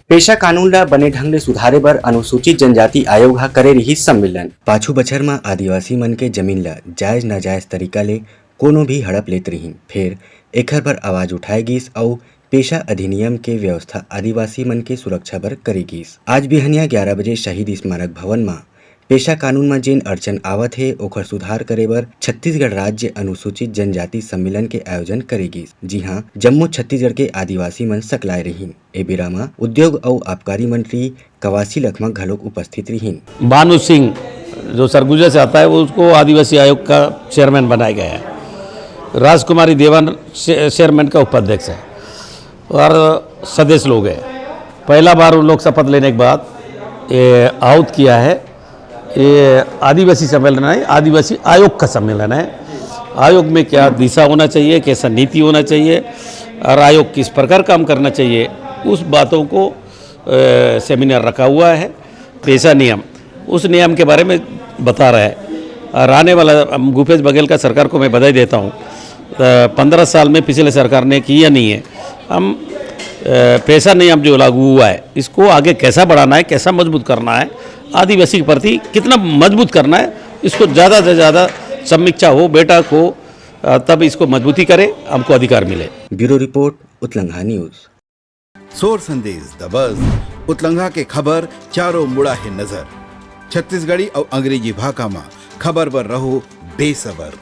पेशा कानून ला बने ढंग ले सुधारे बर अनुसूचित जनजाति आयोग हा करे रही सम्मेलन। पाछू बछर में आदिवासी मन के जमीन ला जायज नाजायज तरीका ले कोनो भी हड़प लेत रही, फिर एकर बर आवाज उठाए गिस और पेशा अधिनियम के व्यवस्था आदिवासी मन के सुरक्षा बर करे गिस। आज बिहनिया 11 बजे शहीद स्मारक भवन में पेशा कानून में जेन अड़चन आवत है ओकर सुधार करे बर छत्तीसगढ़ राज्य अनुसूचित जनजाति सम्मेलन के आयोजन करे गिस। जी हाँ, जम्मू छत्तीसगढ़ के आदिवासी मन सकलाए रहीन। ए बेरा में उद्योग और आबकारी मंत्री कवासी लखमा घलोक उपस्थित रहीन। भानु सिंह जो सरगुजा से आता है वो उसको आदिवासी आयोग का चेयरमैन बनाया गया है। राजकुमारी देवान चेयरमैन का उपाध्यक्ष है और सदस्य लोग हैं। पहला बार उन लोग शपथ लेने के बाद ये आहूत किया है। ये आदिवासी सम्मेलन है, आदिवासी आयोग का सम्मेलन है। आयोग में क्या दिशा होना चाहिए, कैसा नीति होना चाहिए और आयोग किस प्रकार काम करना चाहिए, उस बातों को सेमिनार रखा हुआ है। पेशा नियम, उस नियम के बारे में बता रहा है और आने वाला भूपेश बघेल का सरकार को मैं बधाई देता हूँ। 15 साल में पिछले सरकार ने किया नहीं है। हम पेशा नियम जो लागू हुआ है इसको आगे कैसा बढ़ाना है, कैसा मजबूत करना है, आदिवासी के प्रति कितना मजबूत करना है, इसको ज़्यादा से ज़्यादा समीक्षा हो, बेटा को तब इसको मजबूती करे, हमको अधिकार मिले। ब्यूरो रिपोर्ट, उत्लंघा न्यूज। सोर संदेश द बज़, उत्लंघा के खबर चारों मुड़ा है नजर। छत्तीसगढ़ी और अंग्रेजी भाषा में खबर बर रहो बेसबर।